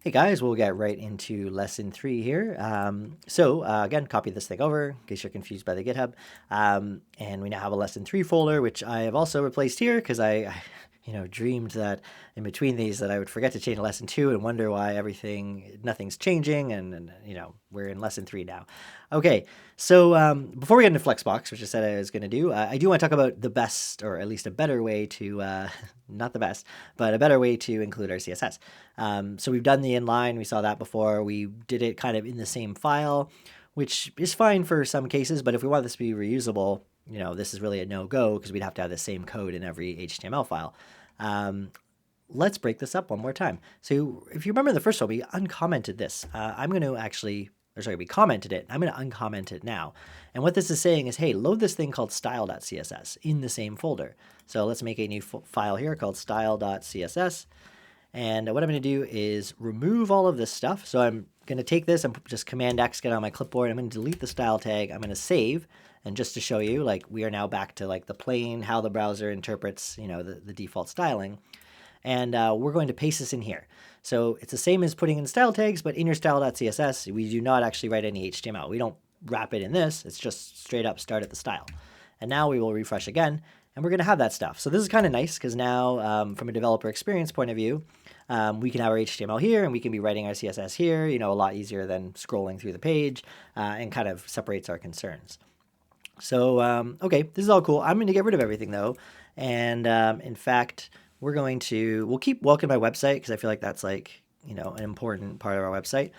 Hey guys, we'll get right into lesson 3 here. Again, copy this thing over in case you're confused by the GitHub. And we now have a lesson 3 folder, which I have also replaced here because I dreamed that in between these that I would forget to change lesson 2 and wonder why nothing's changing, and we're in lesson 3 now. Okay, so before we get into Flexbox, which I said I was going to do, I do want to talk about the best, or at least a better way to, not the best, but a better way to include our CSS. So we've done the inline, we saw that before, we did it kind of in the same file, which is fine for some cases, but if we want this to be reusable, this is really a no-go because we'd have to have the same code in every HTML file. Let's break this up one more time. So if you remember in the first one, we uncommented this. We commented it. I'm going to uncomment it now. And what this is saying is, hey, load this thing called style.css in the same folder. So let's make a new file here called style.css. And what I'm going to do is remove all of this stuff. So I'm going to take this and just Command X, get on my clipboard. I'm going to delete the style tag. I'm going to save. And just to show you, like, we are now back to like the plain, how the browser interprets, the default styling. And we're going to paste this in here. So it's the same as putting in style tags, but in your style.css, we do not actually write any HTML. We don't wrap it in this. It's just straight up start at the style. And now we will refresh again, and we're going to have that stuff. So this is kind of nice because now from a developer experience point of view, we can have our HTML here and we can be writing our CSS here, a lot easier than scrolling through the page, and kind of separates our concerns. So, okay, this is all cool. I'm going to get rid of everything though. And in fact, we'll keep welcome my website because I feel like that's like, an important part of our website.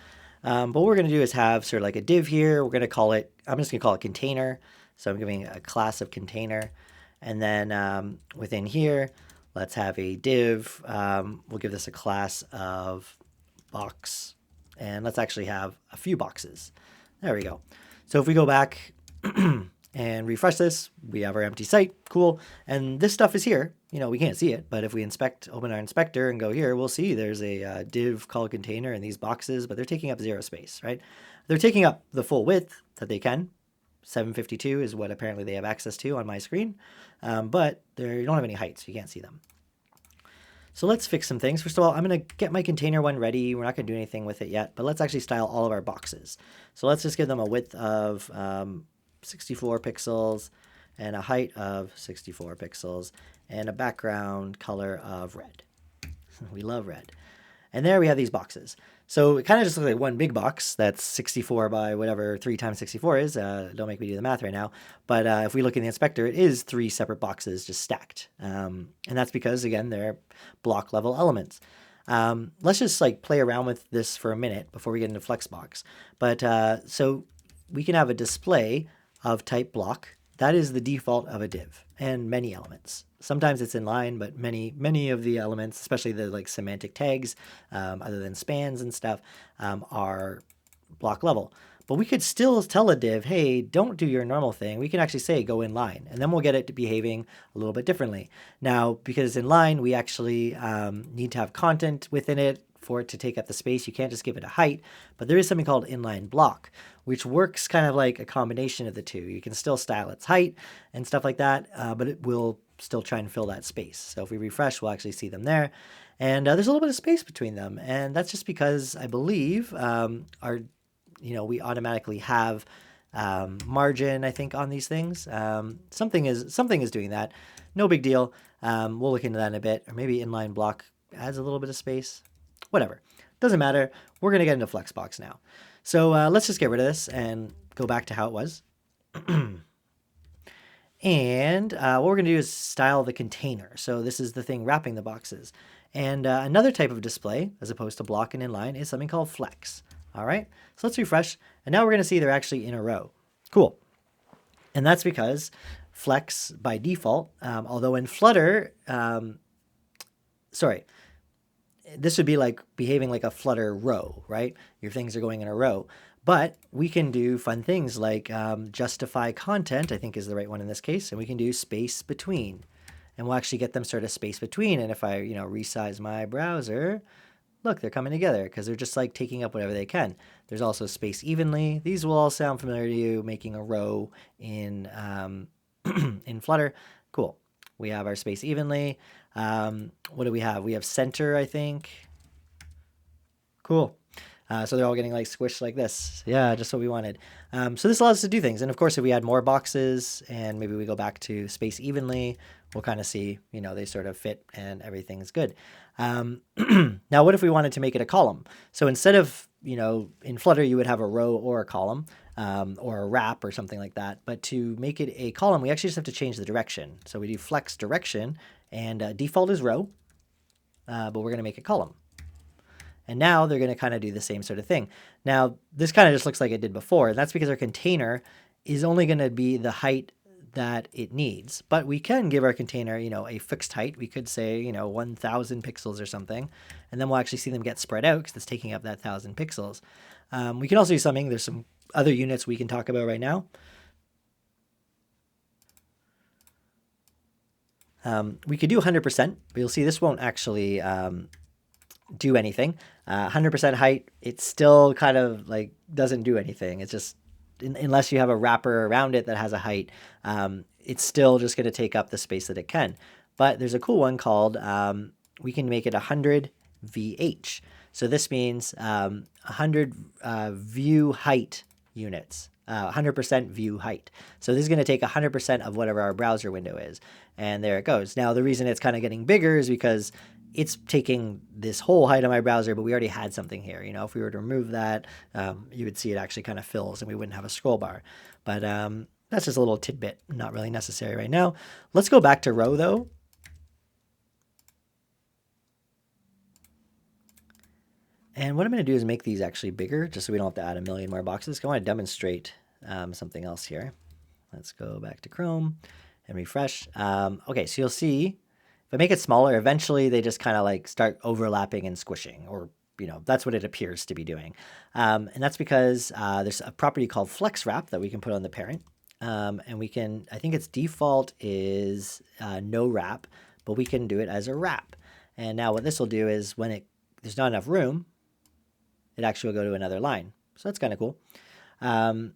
But what we're going to do is have sort of like a div here. I'm just going to call it container. So I'm giving a class of container. And then within here, let's have a div. We'll give this a class of box. And let's actually have a few boxes. There we go. So if we go back and refresh this, we have our empty site. Cool. And this stuff is here. We can't see it, but if we open our inspector and go here, we'll see there's a div called container in these boxes, but they're taking up 0 space, right? They're taking up the full width that they can. 752 is what apparently they have access to on my screen, but you don't have any height, so you can't see them. So let's fix some things. First of all, I'm going to get my container one ready. We're not going to do anything with it yet, but let's actually style all of our boxes. So let's just give them a width of 64 pixels and a height of 64 pixels and a background color of red. We love red. And there we have these boxes. So it kind of just looks like one big box that's 64 by whatever 3 times 64 is. Don't make me do the math right now. But if we look in the inspector, it is 3 separate boxes just stacked. And that's because, again, they're block level elements. Let's just like play around with this for a minute before we get into Flexbox. But so we can have a display of type block. That is the default of a div and many elements. Sometimes it's inline, but many of the elements, especially the like semantic tags, other than spans and stuff, are block level. But we could still tell a div, hey, don't do your normal thing. We can actually say go inline, and then we'll get it to behaving a little bit differently. Now, because it's inline, we actually need to have content within it for it to take up the space. You can't just give it a height, but there is something called inline block, which works kind of like a combination of the two. You can still style its height and stuff like that, but it will still try and fill that space. So if we refresh, we'll actually see them there. And there's a little bit of space between them. And that's just because I believe we automatically have margin, I think, on these things. Something is doing that. No big deal. We'll look into that in a bit. Or maybe inline block adds a little bit of space. Whatever. Doesn't matter. We're going to get into Flexbox now. So let's just get rid of this and go back to how it was. And what we're going to do is style the container. So this is the thing wrapping the boxes. And another type of display, as opposed to block and inline, is something called flex. All right, so let's refresh. And now we're going to see they're actually in a row. Cool. And that's because flex by default, although in Flutter, this would be like behaving like a Flutter row, right? Your things are going in a row. But we can do fun things like justify content, I think is the right one in this case, and we can do space between. And we'll actually get them sort of space between. And if I, resize my browser, look, they're coming together because they're just like taking up whatever they can. There's also space evenly. These will all sound familiar to you, making a row in, in Flutter. Cool. We have our space evenly. What do we have? We have center, I think. Cool. So they're all getting like squished like this. Yeah, just what we wanted. So this allows us to do things. And of course, if we add more boxes and maybe we go back to space evenly, we'll kind of see, they sort of fit and everything's good. Now, what if we wanted to make it a column? So instead of, in Flutter, you would have a row or a column or a wrap or something like that. But to make it a column, we actually just have to change the direction. So we do flex direction and default is row, but we're going to make it column. And now they're going to kind of do the same sort of thing. Now, this kind of just looks like it did before. And that's because our container is only going to be the height that it needs. But we can give our container, a fixed height. We could say, 1,000 pixels or something. And then we'll actually see them get spread out because it's taking up that 1,000 pixels. We can also do something. There's some other units we can talk about right now. We could do 100%, but you'll see this won't actually do anything. 100% height, it still kind of like doesn't do anything. It's just, unless you have a wrapper around it that has a height, it's still just going to take up the space that it can. But there's a cool one called, we can make it 100 VH. So this means 100 view height units. 100% view height. So this is going to take 100% of whatever our browser window is. And there it goes. Now, the reason it's kind of getting bigger is because it's taking this whole height of my browser, but we already had something here. If we were to remove that, you would see it actually kind of fills and we wouldn't have a scroll bar. But that's just a little tidbit, not really necessary right now. Let's go back to row though. And what I'm going to do is make these actually bigger, just so we don't have to add a million more boxes. I want to demonstrate something else here. Let's go back to Chrome and refresh. Okay, so you'll see, if I make it smaller, eventually they just kind of like start overlapping and squishing, or that's what it appears to be doing. And that's because there's a property called flex wrap that we can put on the parent. And we can, I think its default is no wrap, but we can do it as a wrap. And now what this will do is when there's not enough room, it actually will go to another line. So that's kind of cool. Now,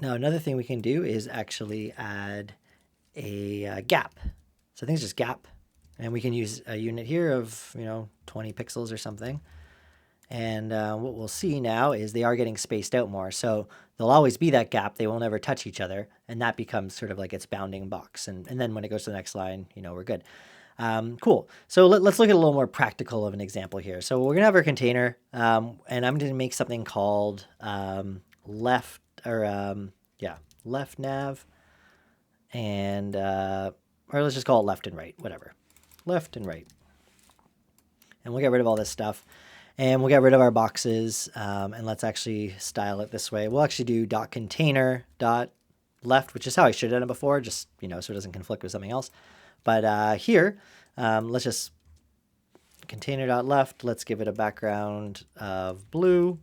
another thing we can do is actually add a gap. So I think it's just gap. And we can use a unit here of, 20 pixels or something. And what we'll see now is they are getting spaced out more. So there'll always be that gap. They won't ever touch each other. And that becomes sort of like its bounding box. And then when it goes to the next line, we're good. Cool. So let's look at a little more practical of an example here. So we're going to have our container, and I'm going to make something called left nav, and or let's just call it left and right, whatever, left and right. And we'll get rid of all this stuff, and we'll get rid of our boxes, and let's actually style it this way. We'll actually do .container.left, which is how I should have done it before, just so it doesn't conflict with something else. But here, let's just container.left, let's give it a background of blue.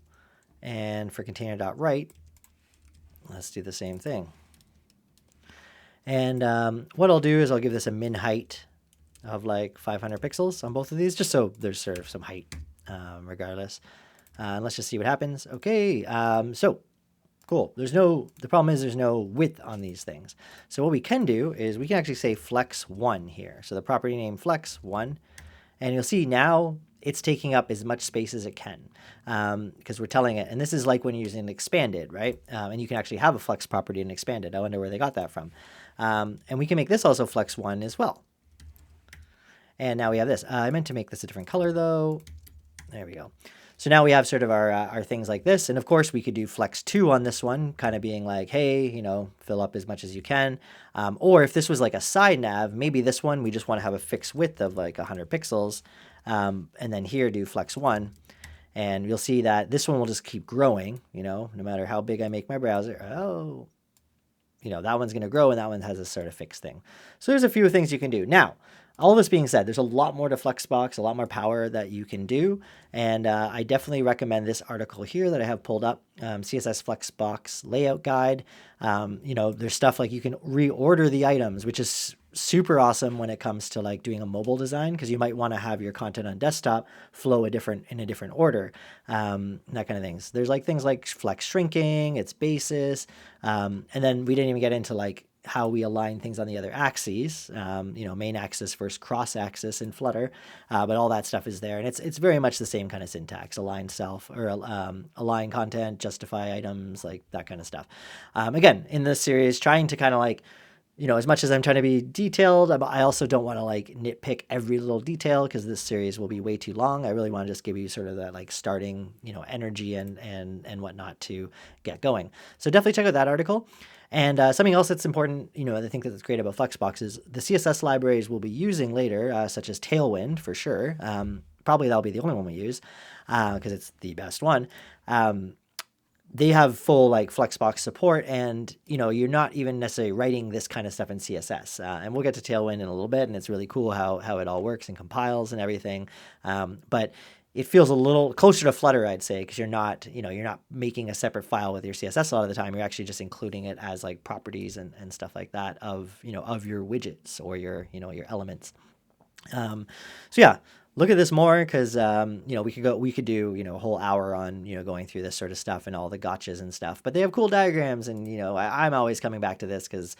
And for container.right, let's do the same thing. And what I'll do is I'll give this a min height of like 500 pixels on both of these, just so there's sort of some height regardless. And let's just see what happens. Okay, so cool. The problem is there's no width on these things. So what we can do is we can actually say flex1 here. So the property name flex1, and you'll see now it's taking up as much space as it can because we're telling it. And this is like when you're using expanded, right? And you can actually have a flex property in expanded. I wonder where they got that from. And we can make this also flex1 as well. And now we have this. I meant to make this a different color though. There we go. So now we have sort of our things like this. And of course we could do flex2 on this one, kind of being like, hey, fill up as much as you can. Or if this was like a side nav, maybe this one, we just want to have a fixed width of like 100 pixels. And then here do flex1. And you'll see that this one will just keep growing, no matter how big I make my browser. Oh, that one's going to grow and that one has a sort of fixed thing. So there's a few things you can do. Now, all this being said, there's a lot more to Flexbox, a lot more power that you can do. And I definitely recommend this article here that I have pulled up, CSS Flexbox Layout Guide. There's stuff like you can reorder the items, which is super awesome when it comes to like doing a mobile design, because you might want to have your content on desktop flow in a different order, that kind of things. There's like things like flex shrinking, its basis, and then we didn't even get into like how we align things on the other axes, main axis versus cross axis in Flutter, but all that stuff is there, and it's very much the same kind of syntax: align self, or align content, justify items, like that kind of stuff. Again, in this series, trying to kind of like, as much as I'm trying to be detailed, I also don't want to like nitpick every little detail, because this series will be way too long. I really want to just give you sort of that like starting, energy and whatnot to get going. So definitely check out that article. And something else that's important, I think that's great about Flexbox is the CSS libraries we'll be using later, such as Tailwind for sure. Probably that'll be the only one we use, because it's the best one. They have full like Flexbox support, and you're not even necessarily writing this kind of stuff in CSS. And we'll get to Tailwind in a little bit, and it's really cool how it all works and compiles and everything. But it feels a little closer to Flutter, I'd say, because you're not making a separate file with your CSS a lot of the time. You're actually just including it as like properties and stuff like that of your widgets or your elements. So yeah, look at this more, because we could do a whole hour on going through this sort of stuff and all the gotchas and stuff. But they have cool diagrams, and I'm always coming back to this because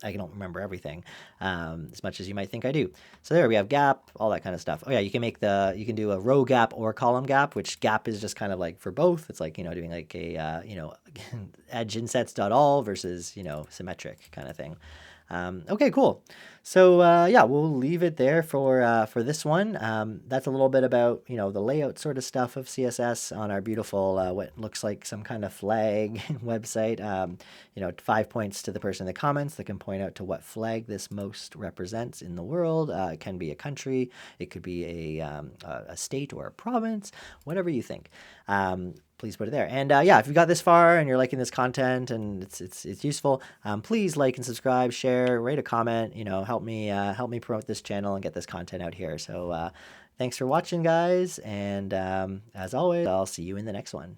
I don't remember everything as much as you might think I do. So there we have gap, all that kind of stuff. Oh yeah, you can do a row gap or column gap, which gap is just kind of like for both. It's like doing like a edge insets.all versus symmetric kind of thing. Okay, cool. So yeah, we'll leave it there for this one. That's a little bit about the layout sort of stuff of CSS on our beautiful what looks like some kind of flag website. 5 points to the person in the comments that can point out to what flag this most represents in the world. It can be a country, it could be a state or a province, whatever you think. Please put it there. And yeah, if you got this far and you're liking this content and it's useful, please like and subscribe, share, write a comment. Help me promote this channel and get this content out here. So thanks for watching, guys, and as always, I'll see you in the next one.